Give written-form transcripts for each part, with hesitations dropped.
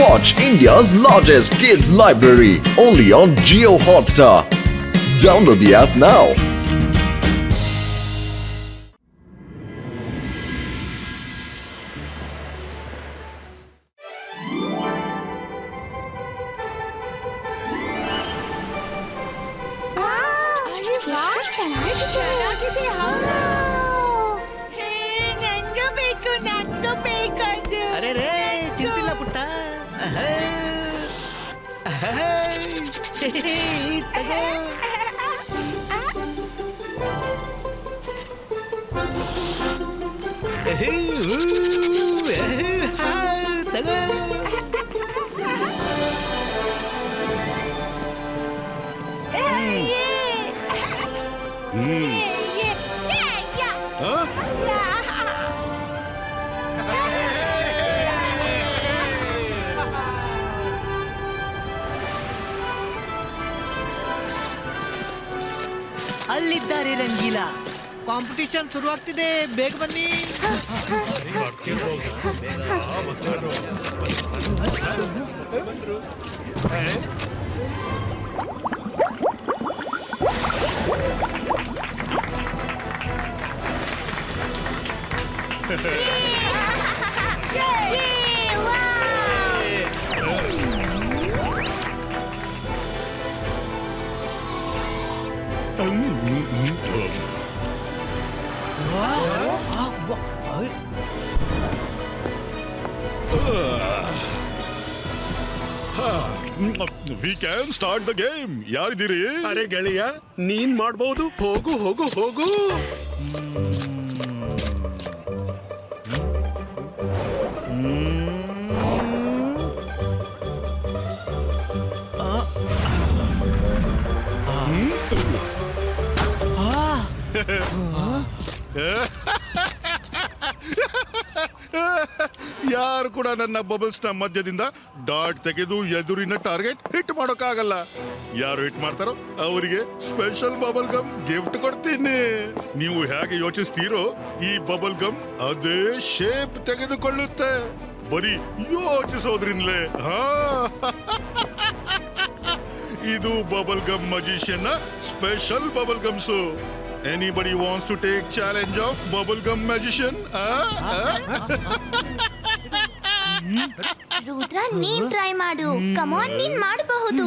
Watch India's largest kids library only on Jio Hotstar. Download the app now. ಅರೆ ರೇ ಚಿಂತಿಲ್ಲ ಪುಟ್ಟ ತಗೋ ತಗೋ ಅಲ್ಲಿದ್ದಾರೆ ರಂಗೀಲಾ. ಕಾಂಪಿಟಿಷನ್ ಶುರುವಾಗ್ತಿದೆ, ಬೇಗ ಬನ್ನಿ. We can start the game. ಯಾರಿದ್ದೀರಿ? ಅರೆ ಗೆಳೆಯ, ನೀನ್ ಮಾಡ್ಬಹುದು. ಹೋಗು ಹೋಗು ಹೋಗು. ಯಾರು ಕೂಡ ನನ್ನ ಬಬಲ್ಸ್ ನ ಮಧ್ಯದಿಂದ ಡಾಟ್ ತೆಗೆದು ಎದುರಿನ ಟಾರ್ಗೆಟ್ ಹಿಟ್ ಮಾಡೋಕ್ಕಾಗಲ್ಲ. ಯಾರು ಹಿಟ್ ಮಾಡ್ತಾರೋ ಅವರಿಗೆ ಸ್ಪೆಷಲ್ ಬಬಲ್ ಗಮ್ ಗಿಫ್ಟ್ ಕೊಡ್ತೀನಿ. ನೀವು ಹೇಗೆ ಯೋಚಿಸ್ತೀರೋ ಈ ಬಬಲ್ ಗಮ್ ಅದೇ ಶೇಪ್ ತೆಗೆದುಕೊಳ್ಳುತ್ತೆ, ಬರೀ ಯೋಚಿಸೋದ್ರಿಂದಲೇ. ಇದು bubble gum magician special bubble gums. Anybody wants to take challenge of bubblegum magician? Rudra, ನೀನ್ ಟ್ರೈ ಮಾಡು. ಕಮ್ ಆನ್, ನೀನ್ ಮಾಡಬಹುದು.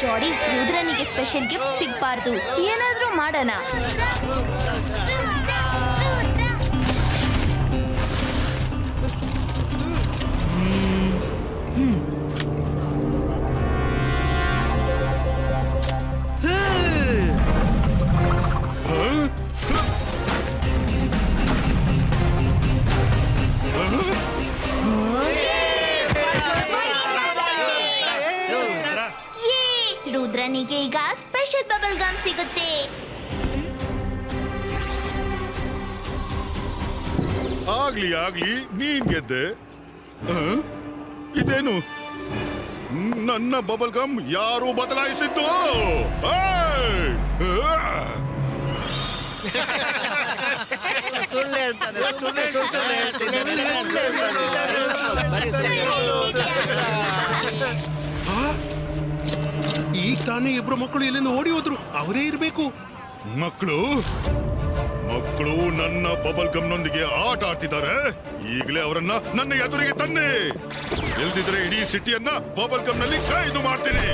ಜೋಡಿ, ರುದ್ರನಿಗೆ ಸ್ಪೆಷಲ್ ಗಿಫ್ಟ್ ಸಿಗ್ಬಾರ್ದು. ಏನಾದ್ರೂ ಮಾಡೋಣ. ರುದ್ರನಿಗೆ ಈಗ ಸ್ಪೆಷಲ್ ಬಬಲ್ ಗಮ್ ಸಿಗುತ್ತೆ. ಆಗ್ಲಿ ಆಗ್ಲಿ, ನೀನ್ ಗೆದ್ದೆ. ಇದೇನು ನನ್ನ ಬಬಲ್ ಗಮ್ ಯಾರು ಬದಲಾಯಿಸಿದ್ದು? ಸುಳ್ಳು ಹೇಳ್ತಾನೆ. ಈಗ ತಾನೇ ಇಬ್ರು ಮಕ್ಕಳು ಇಲ್ಲಿಂದ ಓಡಿ ಹೋದ್ರು. ಅವರೇ ಇರ್ಬೇಕು. ಮಕ್ಕಳು ನನ್ನ ಬಬಲ್ ಗಮ್ ನೊಂದಿಗೆ ಆಟ ಆಡ್ತಿದ್ದಾರೆ. ಈಗಲೇ ಅವರನ್ನ ನನ್ನ ಎದುರಿಗೆ ತನ್ನಿ. ಇಲ್ದಿದ್ರೆ ಇಡೀ ಸಿಟಿಯನ್ನ ಬಬಲ್ ಗಮ್ ನಲ್ಲಿ ಕೈದು ಮಾಡ್ತೀನಿ.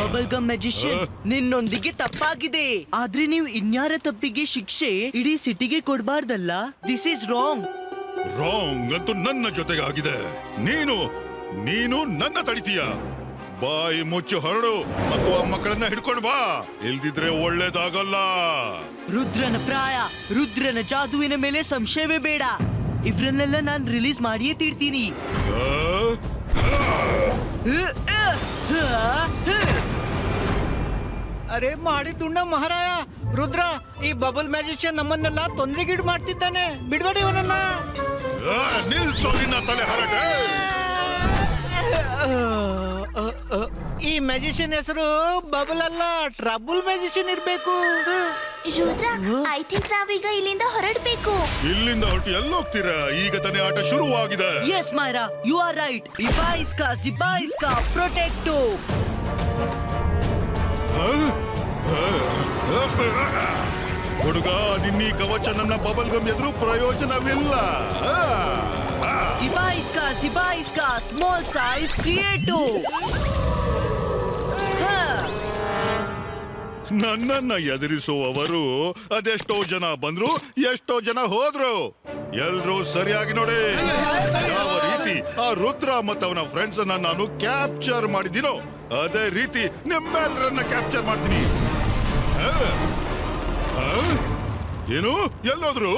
ಬಬಲ್ ಗಮ್ ಮ್ಯಾಜಿಷಿಯನ್, ನಿನ್ನೊಂದಿಗೆ ತಪ್ಪಾಗಿದೆ. ಆದ್ರೆ ನೀವು ಇನ್ಯಾರ ತಪ್ಪಿಗೆ ಶಿಕ್ಷೆ ಇಡೀ ಸಿಟಿಗೆ ಕೊಡಬಾರ್ದಲ್ಲ. This is wrong. ರಾಂಗ್ ಅಂತೂ ನನ್ನ ಜೊತೆಗೆ ಆಗಿದೆ. ನೀನು ನನ್ನ ತಡಿತೀಯ. ಬಾಯಿ ಮುಚ್ಚಿ ಹೊರಡು ಮತ್ತು ಆ ಮಕ್ಕಳನ್ನ ಹಿಡ್ಕೊಂಡು ಬಾ, ಇಲ್ದಿದ್ರೆ ಒಳ್ಳೇದಾಗಲ್ಲ. ರುದ್ರನ ಪ್ರಾಯ, ರುದ್ರನ ಜಾದುವಿನ ಮೇಲೆ ಸಂಶಯವೇ ಬೇಡ. ಇವ್ರನ್ನೆಲ್ಲ ನಾನ್ ರಿಲೀಸ್ ಮಾಡಿಯೇ ತೀಡ್ತೀನಿ. ಅರೆ ಮಾಡಿದ್ದುಂಡ ಮಹಾರಾಯ, ರುದ್ರ ಈ ಬಬಲ್ ಮ್ಯಾಜಿಷಿಯನ್ ನಮ್ಮನ್ನೆಲ್ಲ ತೊಂದರೆಗೀಡು ಮಾಡ್ತಿದ್ದಾನೆ, ಬಿಡ್ಬೇಡಿ ಇವನನ್ನ. ನಿಲ್ಸೋರಿನ ತಲೆ ಹರಟೆ. ಈ ಮ್ಯಾಜಿಷಿಯನ್ ಹೆಸರು ಬಬಲ್ ಅಲ್ಲ, ಟ್ರಬಲ್ ಮ್ಯಾಜಿಷಿಯನ್ ಇರ್ಬೇಕು. ರುದ್ರ, ಐ ಥಿಂಕ್ ನಾವೀಗ ಇಲ್ಲಿಂದ ಹೊರಡ್ಬೇಕು. ಇಲ್ಲಿಂದ ಹೊರಟು ಎಲ್ಲಿ ಹೋಗ್ತೀರಾ? ಈಗ ತಾನೇ ಆಟ ಶುರುವಾಗಿದೆ. Yes Myra, you are right. ಇಬಾಯಿಸ್ಕಾ ಪ್ರೊಟೆಕ್ಟೋ. ಹುಡುಗ, ನಿನ್ನೀ ಕವಚ ನನ್ನ ಬಬಲ್ ಗಮ್ ಎದುರು ಪ್ರಯೋಜನವಿಲ್ಲ. ಇಬಾಯಿಸ್ಕಾ ಸ್ಮಾಲ್ ಸೈಜ್ ಕ್ರಿಯೇಟೋ. ನನ್ನನ್ನ ಎದುರಿಸುವವರು ಅದೆಷ್ಟೋ ಜನ ಬಂದ್ರು, ಎಷ್ಟೋ ಜನ ಹೋದ್ರು. ಎಲ್ರೂ ಸರಿಯಾಗಿ ನೋಡಿ, ಯಾವ ರೀತಿ ಆ ರುದ್ರ ಮತ್ತು ಅವನ ಫ್ರೆಂಡ್ಸ್ ಅನ್ನ ನಾನು ಕ್ಯಾಪ್ಚರ್ ಮಾಡಿದ್ದೀನೋ ಅದೇ ರೀತಿ ನಿಮ್ಮೆಲ್ಲರನ್ನ ಕ್ಯಾಪ್ಚರ್ ಮಾಡ್ತೀನಿ. ಏನು ಎಲ್ಲೋದ್ರು?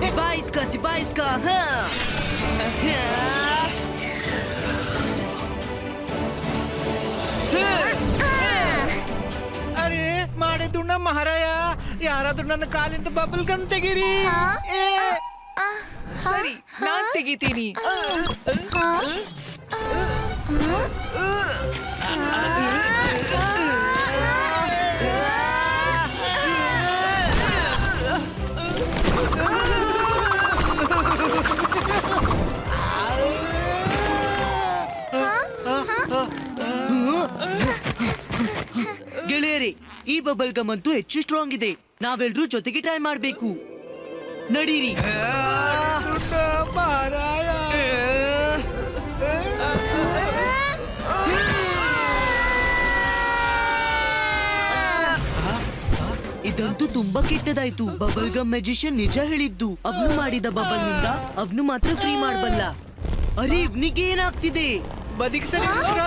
ಇಬಾಯಿಸ್ಕಾ ಅರೆ ಮಾಡಿದ್ದುಂಡ ಮಹಾರಾಯ, ಯಾರಾದ್ರೂ ನನ್ನ ಕಾಲಿಂದ ಬಬಲ್ ಗಮ್ ತೆಗೀರಿ. ಸರಿ, ನಾನ್ ತೆಗಿತೀನಿ. ಗೆಳೆಯರೇ, ಈ ಬಬಲ್ ಗಮ್ ಅಂತೂ ಹೆಚ್ಚು ಸ್ಟ್ರಾಂಗ್ ಇದೆ. ನಾವೆಲ್ಲರೂ ಜೊತೆಗೆ ಟ್ರೈ ಮಾಡ್ಬೇಕು. ನಡೀರಿ. ಮಹಾರಾಯ, ಇದಂತೂ ತುಂಬಾ ಕೆಟ್ಟದಾಯ್ತು. ಬಬಲ್ ಗಮ್ ಮ್ಯಾಜಿಷಿಯನ್ ನಿಜ ಹೇಳಿದ್ದು. ಅವನು ಮಾಡಿದ ಬಬಲ್ ನಿಂದ ಅವನು ಮಾತ್ರ ಫ್ರೀ ಮಾಡಬಲ್ಲ. ಅರೆ, ಇವ್ನಿಗೆ ಏನಾಗ್ತಿದೆ? ಬದಿಗೆ ಸರಿ ರುದ್ರ.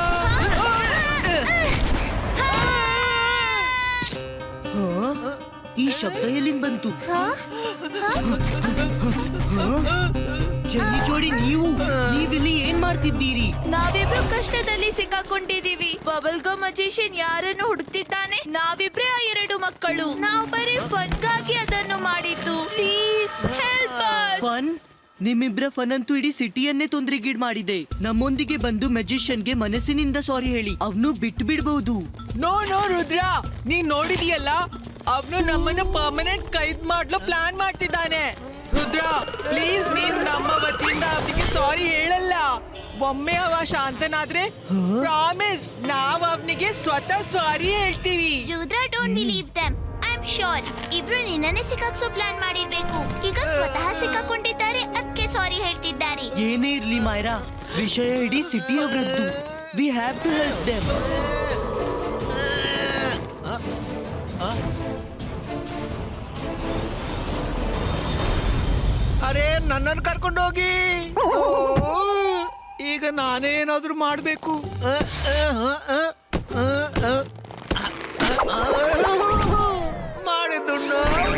ಈ ಶಬ್ದ ಎಲ್ಲಿಂದ ಬಂತು? ಜನ್ನಿ ಜೋಡಿ, ನೀವಿಲ್ಲಿ ಏನ್ ಮಾಡ್ತಿದ್ದೀರಿ? ನಾವಿಬ್ರು ಕಷ್ಟದಲ್ಲಿ ಸಿಕ್ಕಾಕೊಂಡಿದೀವಿ. ಬಬಲ್ ಗಮ್ ಮ್ಯಾಜಿಷಿಯನ್ ಯಾರನ್ನು ಹುಡುಕ್ತಿದ್ದಾನೆ. ನಾವಿಬ್ರೇ ಆ 2 ಮಕ್ಕಳು. ನಾವು ಬರೀ ಫನ್ಗಾಗಿ ಅದನ್ನು ಮಾಡಿದ್ದು. Please help us. ಫನ್? ನಿಮ್ಮಿಬ್ರ ಫನ್ ಅಂತೂ ಇಡೀ ಸಿಟಿಯನ್ನೇ ತೊಂದರೆಗೀಡ್ ಮಾಡಿದೆ. ನಮ್ಮೊಂದಿಗೆ ಬಂದು ಮ್ಯಾಜಿಷಿಯನ್ಗೆ ಮನಸ್ಸಿನಿಂದ ಸಾರಿ ಹೇಳಿ. ಅವನು ಬಿಟ್ಟು ಬಿಡಬಹುದು. ನೋ ರುದ್ರ, ನೀನ್ ನೋಡಿದೀಯಲ್ಲ, ಅವನು ನಮ್ಮನ್ನು ಪರ್ಮನೆಂಟ್ ಕೈದ್ ಮಾಡ್ಲು ಪ್ಲಾನ್ ಮಾಡ್ತಿದ್ದಾನೆ. ರುದ್ರ, ಪ್ಲೀಸ್ ನೀನ್ ನಮ್ಮ ವತಿಯಿಂದ ಅವನಿಗೆ ಸಾರಿ ಹೇಳಲ್ಲ. ಒಮ್ಮೆ ಅವ ಶಾಂತನಾದ್ರೆ ಪ್ರಾಮಿಸ್ ನಾವ್ ಅವನಿಗೆ ಸ್ವತಃ ಸಾರಿ ಹೇಳ್ತೀವಿ. Rudra, don't believe them. I am sure ಇಬ್ರು ನಿನ್ನನ್ನೇ ಸಿಕ್ಕಾಕ್ಸೋ ಪ್ಲಾನ್ ಮಾಡಿರ್ಬೇಕು. ಈಗ ಸ್ವತಃ ಸಿಕ್ಕಾಕೊಂಡಿದ್ದಾರೆ, ಅದಕ್ಕೆ ಸಾರಿ ಹೇಳ್ತಿದ್ದಾರೆ. ಏನೇ ಇರ್ಲಿ ಮೈರಾ, ವಿಷಯ ಇಡೀ ಸಿಟಿ ಅವರದ್ದು. We have to help them. ಅರೆ, ನನ್ನನ್ನು ಕರ್ಕೊಂಡು ಹೋಗಿ. ಈಗ ನಾನೇನಾದ್ರೂ ಮಾಡ್ಬೇಕು. ಮಾಡಿದ್ದುಣ್ಣ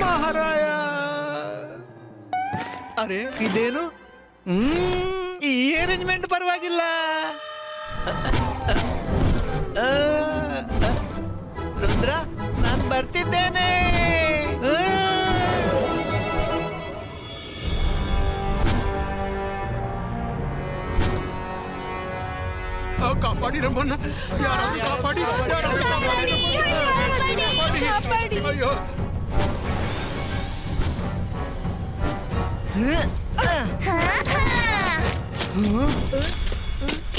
ಮಹಾರಾಯ. ಅರೆ, ಇದೇನು? ಈ ಅರೇಂಜ್ಮೆಂಟ್ ಪರವಾಗಿಲ್ಲ. ರುದ್ರ, ನಾನು ಬರ್ತಿದ್ದೇನೆ. ಕಾಪಾಡಿ ನಮ್ಮನ್ನ, ಯಾರಾದ್ರೂ ಕಾಪಾಡಿ, ಯಾರಾದ್ರೂ ಕಾಪಾಡಿ. ಅಯ್ಯೋ,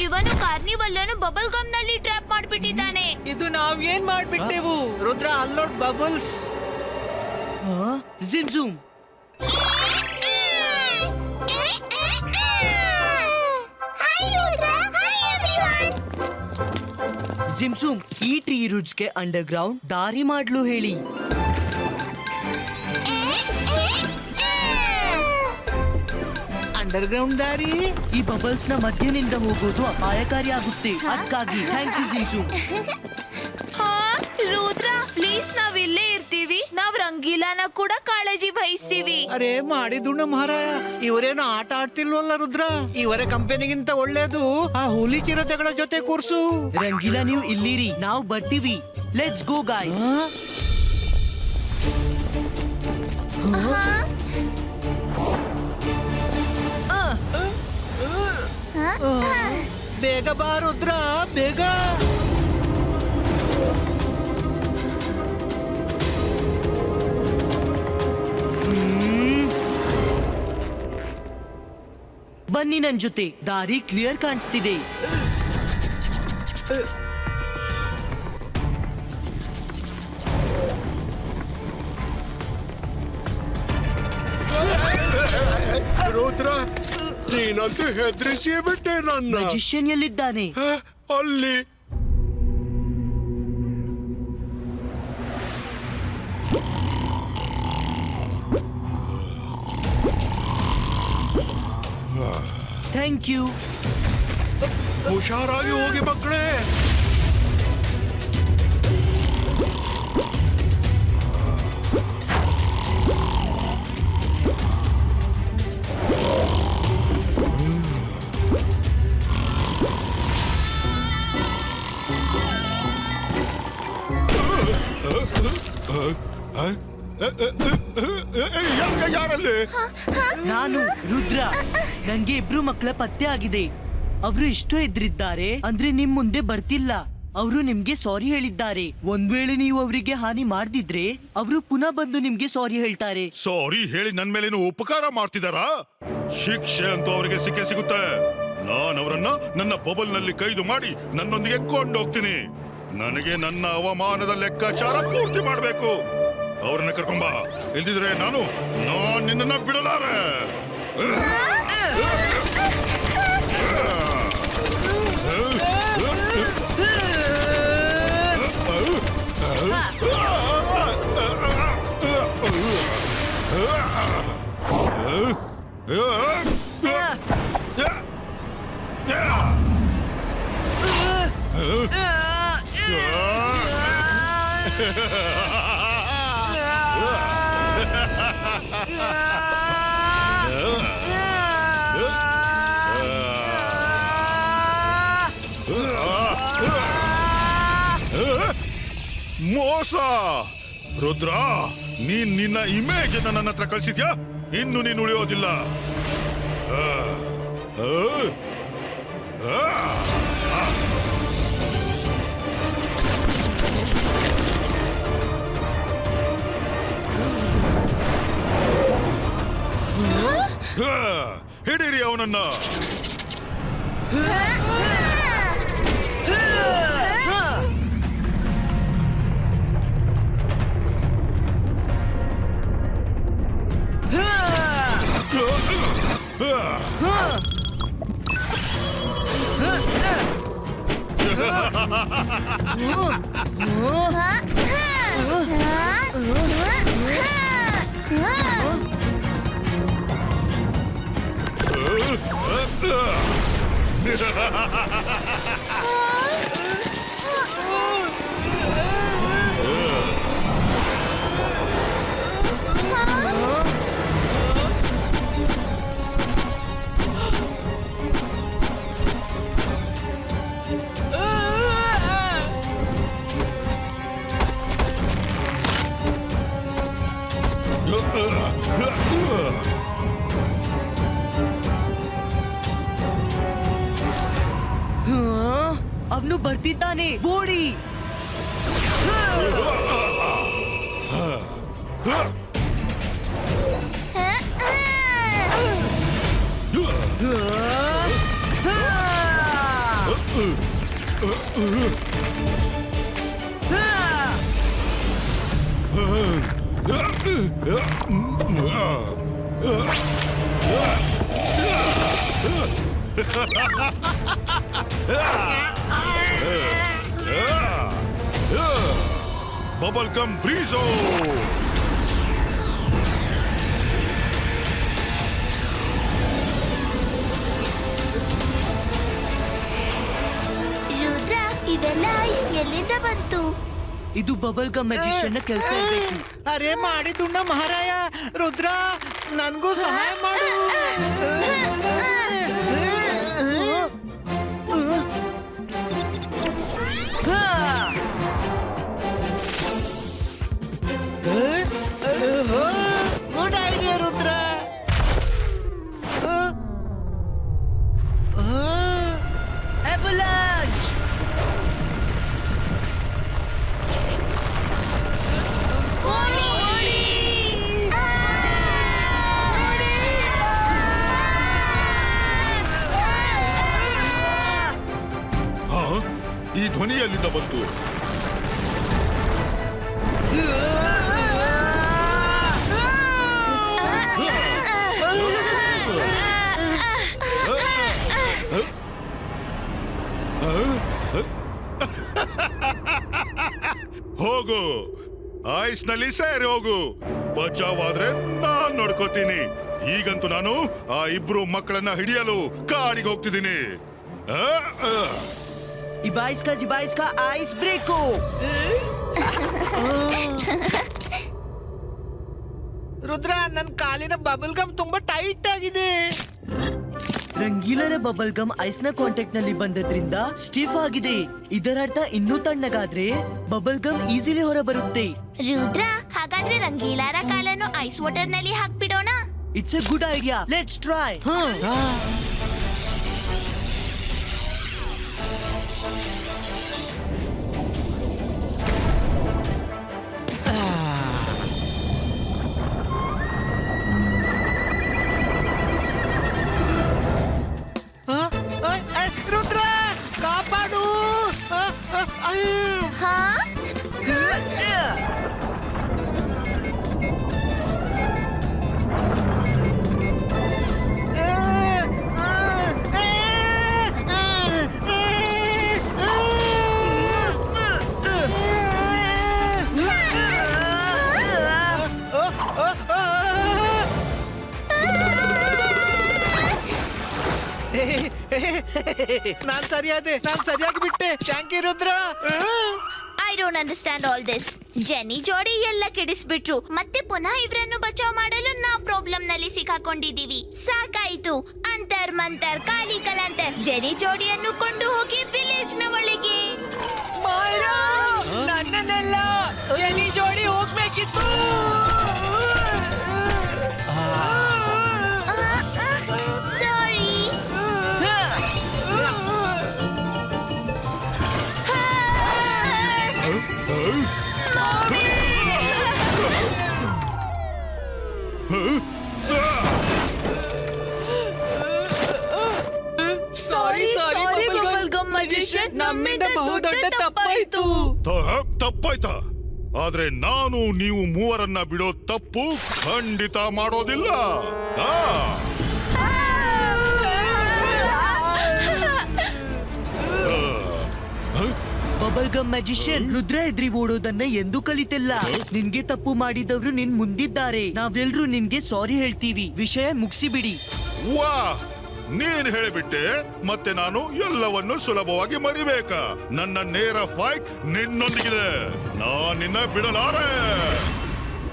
ಇವನು ಕಾರ್ನಿವಲ್ ಅನ್ನು ಬಬಲ್ ಗಮ್ ನಲ್ಲಿ ಟ್ರ್ಯಾಪ್ ಮಾಡ್ಬಿಟ್ಟಿದ್ದಾನೆ. ಇದು ನಾವ್ ಏನ್ ಮಾಡ್ಬಿಟ್ಟೆವು? ರುದ್ರ, ಅಲ್ಲೋಡ್ ಬಬಲ್ಸ್. ಜಿಮ್ ಝೂಮ್. ಜಿಮ್ಸುಮ್, ಈ ಟ್ರೀ ರೂಟ್ಸ್ಗೆ ಅಂಡರ್ಗ್ರೌಂಡ್ ದಾರಿ ಮಾಡ್ಲು ಹೇಳಿ. ಅಂಡರ್ಗ್ರೌಂಡ್ ದಾರಿ. ಈ ಬಬಲ್ಸ್ ನ ಮಧ್ಯನಿಂದ ಹೋಗೋದು ಅಪಾಯಕಾರಿ ಆಗುತ್ತೆ. ಅದಕ್ಕಾಗಿ ಥ್ಯಾಂಕ್ ಯು ಸಿನ್ಸು. ಹಾ ರುದ್ರ ಪ್ಲೀಸ್ ನಾವ್ ಇಲ್ಲೇ ಇರ್ತೀವಿ. ನಾವ್ ರಂಗೀಲಾನ ಕೂಡ ಕಾಳಜಿ ವಹಿಸ್ತೀವಿ. ಅರೆ ಮಾಡಿದುಣ್ಣ ಮಹಾರಾಯ, ಇವರೇನು ಆಟ ಆಡ್ತಿಲ್ವಲ್ಲ ರುದ್ರ. ಇವರ ಕಂಪನಿಗಿಂತ ಒಳ್ಳೇದು ಆ ಹುಲಿ ಚಿರತೆಗಳ ಜೊತೆ ಕೂರ್ಸು. ರಂಗೀಲಾ ನೀವು ಇಲ್ಲಿರಿ, ನಾವು ಬರ್ತೀವಿ. Let's go guys. ಬೇಗ ಬಾ ರುದ್ರ, ಬೇಗ. ಬನ್ನಿ ನನ್ ಜೊತೆ, ದಾರಿ ಕ್ಲಿಯರ್ ಕಾಣಿಸ್ತಿದೆ. ರುದ್ರ, ನೀನಂತೂ ಹೆದರಿಸಿ ಬಿಟ್ಟೆ ನನ್ನ. ಮ್ಯಾಜಿಷಿಯನ್ ಎಲ್ಲಿದ್ದಾನೆ? ಅಲ್ಲಿ ಥ್ಯಾಂಕ್ ಯು. ಹುಷಾರಾಗಿ ಹೋಗಿ ಮಕ್ಕಳೇ. ಯಾರಲ್ಲಿ? ನಾನು ರುದ್ರ. ನಂಗೆ ಇಬ್ರು ಮಕ್ಕಳ ಪತ್ತೆ ಆಗಿದೆ. ಅವರು ಇಷ್ಟು ಎದ್ರಿದ್ದಾರೆ ಅಂದ್ರೆ ನಿಮ್ ಮುಂದೆ ಬರ್ತಿಲ್ಲ. ಅವರು ನಿಮ್ಗೆ ಸಾರಿ ಹೇಳಿದ್ದಾರೆ. ಒಂದ್ ವೇಳೆ ನೀವು ಅವರಿಗೆ ಹಾನಿ ಮಾಡ್ದಿದ್ರೆ ಅವರು ಪುನಃ ಬಂದು ನಿಮ್ಗೆ ಸಾರಿ ಹೇಳ್ತಾರೆ. ಸಾರಿ ಹೇಳಿ ನನ್ ಮೇಲೇನು ಉಪಕಾರ ಮಾಡ್ತಿದಾರಾ? ಶಿಕ್ಷೆ ಅಂತೂ ಅವರಿಗೆ ಸಿಕ್ಕೇ ಸಿಗುತ್ತೆ. ನಾನು ಅವರನ್ನ ನನ್ನ ಬಬಲ್ ನಲ್ಲಿ ಕೈದು ಮಾಡಿ ನನ್ನೊಂದಿಗೆ ಕೊಂಡೋಗ್ತೀನಿ. ನನಗೆ ನನ್ನ ಅವಮಾನದ ಲೆಕ್ಕಾಚಾರ ಪೂರ್ತಿ ಮಾಡ್ಬೇಕು. ಅವ್ರನ್ನ ಕರ್ಕೊಂಬ, ಇಲ್ದಿದ್ರೆ ನಾನು ನಿನ್ನನ್ನ ಬಿಡಲಾರೆ. ಮೋಸ! ರುದ್ರ, ನೀನ್ ನಿನ್ನ ಇಮೇಜ್ ನನ್ನ ಹತ್ರ ಕಳ್ಸಿದ್ಯಾ? ಇನ್ನು ನೀನು ಉಳಿಯೋದಿಲ್ಲ. ಹಿಡೀರಿ ಅವನನ್ನ. ಅವನು ಬರ್ತಿದ್ದಾನೆ, ಓಡಿ. Bubble Gum Breezo! ಇದೆಲ್ಲ ಐಸ್ ಎಲ್ಲಿಂದ ಬಂತು? ಇದು ಬಬಲ್ ಗಮ್ ಮ್ಯಾಜಿಷಿಯನ್ ನ ಕೆಲಸ ಇರಬೇಕು. ಅರೆ ಮಾಡಿದುಣ್ಣ ಮಹಾರಾಯ. ರುದ್ರ ನನ್ಗೂ ಸಹಾಯ ಮಾಡು. Good idea Rudra. Avalanche! ಹಾ? ಈ ಧ್ವನಿ ಎಲ್ಲಿಂದ ಬಂತು? ಹೋಗು, ಐಸ್ ನಲ್ಲಿ ಸೇರಿ ಹೋಗು. ಬಚಾವಾದ್ರೆ ನಾನ್ ನೋಡ್ಕೋತೀನಿ. ಈಗಂತೂ ನಾನು ಆ ಇಬ್ರು ಮಕ್ಕಳನ್ನ ಹಿಡಿಯಲು ಕಾಡಿಗೆ ಹೋಗ್ತಿದ್ದೀನಿ. ಇಬಾಯಿಸ್ಕಾ ಐಸ್ ಬ್ರೇಕು. ರುದ್ರ ನನ್ ಕಾಲಿನ ಬಬಲ್ ಗಮ್ ತುಂಬಾ ಟೈಟ್ ಆಗಿದೆ. ರಂಗೀಲರ ಬಬಲ್ ಗಮ್ ಐಸ್ ನ ಕಾಂಟ್ಯಾಕ್ಟ್ ನಲ್ಲಿ ಬಂದದ್ರಿಂದ ಸ್ಟಿಫ್ ಆಗಿದೆ. ಇದರರ್ಥ ಇನ್ನೂ ತಣ್ಣಗಾದ್ರೆ ಬಬಲ್ ಗಮ್ ಈಸಿಲಿ ಹೊರ ಬರುತ್ತೆ. ರುದ್ರ, ಹಾಗಾದ್ರೆ ರಂಗೀಲಾರ ಕಾಲನ್ನು ಐಸ್ ವಾಟರ್ ನಲ್ಲಿ ಹಾಕ್ಬಿಡೋಣ. It's a good idea. Let's try. Rudra ಕಾಪಾಡು. ಹಾ? ನಾನ್ ಸರಿಯಾಗಿ ಬಿಟ್ಟೆ. Thank you Rudra. I don't understand all this. Jenny ಜೋಡಿ ಎಲ್ಲ ಕೆಡಿಸ್ಬಿಟ್ರು. ಮತ್ತೆ ಪುನಃ ಇವ್ರನ್ನು ಬಚಾವ್ ಮಾಡಲು ನಾವು ಪ್ರಾಬ್ಲಮ್ ನಲ್ಲಿ ಸಿಕ್ಕಾಕೊಂಡಿದೀವಿ. ಸಾಕಾಯ್ತು. ಅಂತರ್ ಮಂತರ್ ಕಾಲಿ ಕಲಾಂತರ್. ಜೆನಿ ಜೋಡಿಯನ್ನು ಕೊಂಡು ಹೋಗಿ ವಿಲೇಜ್ ನ ಒಳಗೆ. ಮಾಯಾ, ನನ್ನನ್ನೆಲ್ಲ ಜೆನಿ ಜೋಡಿ ಹೋಗ್ಬೇಕಿತ್ತು. ಸಾರಿ. ಸಾರಿ ಬಬಲ್ ಗಮ್ ಮ್ಯಾಜಿಷಿಯನ್, ನಮ್ಮಿಂದ ಬಹುದೊಡ್ಡ ತಪ್ಪಾಯ್ತು. ತಪ್ಪಾಯ್ತಾ? ಆದ್ರೆ ನಾನು ನೀವು ಮೂವರನ್ನ ಬಿಡೋ ತಪ್ಪು ಖಂಡಿತ ಮಾಡೋದಿಲ್ಲ. ಬಬಲ್ ಗಮ್ ಮ್ಯಾಜಿಷಿಯನ್, ರುದ್ರ ಎದ್ರಿ ಓಡೋದನ್ನ ಎಂದೂ ಕಲಿತಿಲ್ಲ. ನಿನ್ಗೆ ತಪ್ಪು ಮಾಡಿದವ್ರು ನಿನ್ ಮುಂದಿದ್ದಾರೆ. ನಾವೆಲ್ರೂ ನಿನ್ಗೆ ಸಾರಿ ಹೇಳ್ತೀವಿ. ವಿಷಯ ಮುಗಿಸಿಬಿಡಿ. ವಾ, ನೀನ್ ಹೇಳಿಬಿಟ್ಟೆ. ಮತ್ತೆ ನಾನು ಎಲ್ಲವನ್ನು ಸುಲಭವಾಗಿ ಮರಿಬೇಕಾ? ನನ್ನ ನೇರ ಫೈಟ್ ನಿನ್ನೊಂದಿಗಿದೆ. ನಾನ್ ನಿನ್ನ ಬಿಡಲಾರೆ.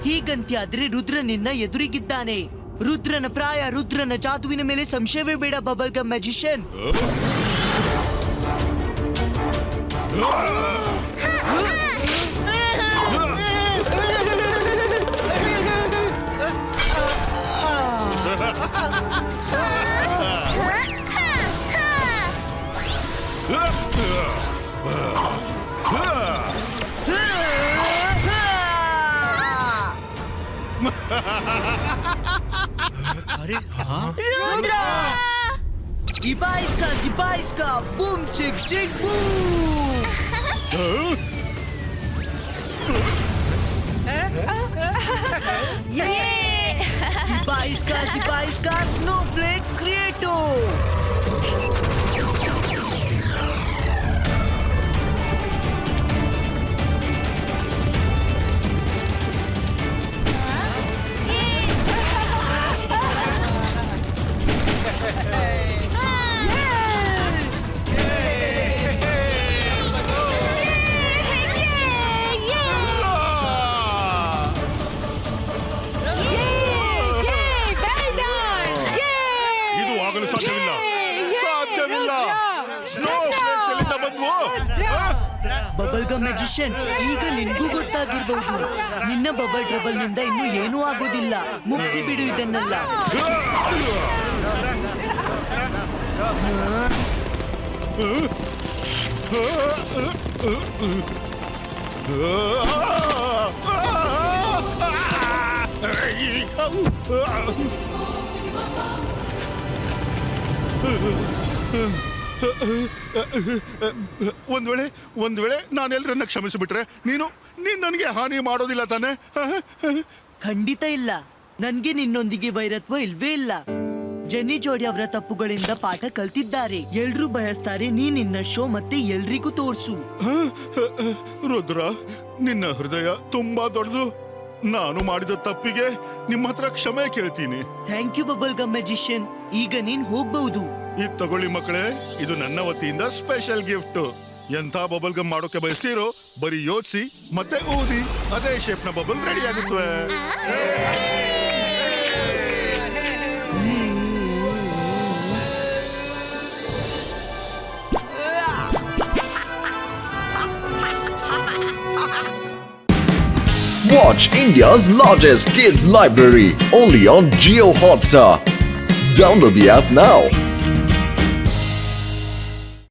ಹೀಗಂತ್ಯಾದ್ರೆ ರುದ್ರ ನಿನ್ನ ಎದುರಿಗಿದ್ದಾನೆ. ರುದ್ರನ ಪ್ರಾಯ, ರುದ್ರನ ಜಾದುವಿನ ಮೇಲೆ ಸಂಶಯವೇ ಬೇಡ bubble gum magician. Rudra! Ibaiska, boom, chick, chick, boom! Yay! Ibaiska, snowflakes, creator! Bubble gum magician, ಈಗ ನಿನ್ಗೂ ಗೊತ್ತಾಗಿರ್ಬಹುದು. ನಿನ್ನ ಬಬಲ್ ಟ್ರಬಲ್ ನಿಂದ ಇನ್ನು ಏನೂ ಆಗೋದಿಲ್ಲ. ಮುಗಿಸಿ ಬಿಡು ಇದನ್ನೆಲ್ಲ. ಒಂದ್ ವೇಳೆ ನಾನು ಎಲ್ಲರನ್ನ ಕ್ಷಮಿಸಿಬಿಟ್ರೆ ನೀನು ನನಗೆ ಹಾನಿ ಮಾಡೋದಿಲ್ಲ ತಾನೆ? ಖಂಡಿತ ಇಲ್ಲ. ನನ್ಗೆ ನಿನ್ನೊಂದಿಗೆ ವೈರತ್ವ ಇಲ್ವೇ ಇಲ್ಲ. ಜೆನ್ನಿ ಜೋಡಿ ಅವರ ತಪ್ಪುಗಳಿಂದ ಪಾಠ ಕಲ್ತಿದ್ದಾರೆ. ಎಲ್ರೂ ಬಯಸ್ತಾರೆ ನೀ ನಿನ್ನ ಶೋ ಮತ್ತೆ ಎಲ್ರಿಗೂ ತೋರ್ಸು. ರುದ್ರ, ನಿನ್ನ ಹೃದಯ ತುಂಬಾ ದೊಡ್ಡದು. ನಾನು ಮಾಡಿದ ತಪ್ಪಿಗೆ ನಿಮ್ಮ ಹತ್ರ ಕ್ಷಮೆ ಕೇಳ್ತೀನಿ. Thank you bubble gum magician. ಈಗ ನೀನ್ ಹೋಗ್ಬಹುದು. ಇದು ತಗೊಳ್ಳಿ ಮಕ್ಕಳೇ, ಇದು ನನ್ನ ವತಿಯಿಂದ ಸ್ಪೆಷಲ್ ಗಿಫ್ಟ್. ಎಂತ ಬಬಲ್ ಗಮ್ ಮಾಡೋಕೆ ಬಯಸ್ತೀರೋ ಬರೀ ಯೋಚಿಸಿ ಮತ್ತೆ ಊದಿ, ಅದೇ ಶೇಪ್ ನ ಬಬಲ್ ರೆಡಿ ಆಗುತ್ತವೆ. Watch India's largest kids library only on Geo Hotstar. Download the app now.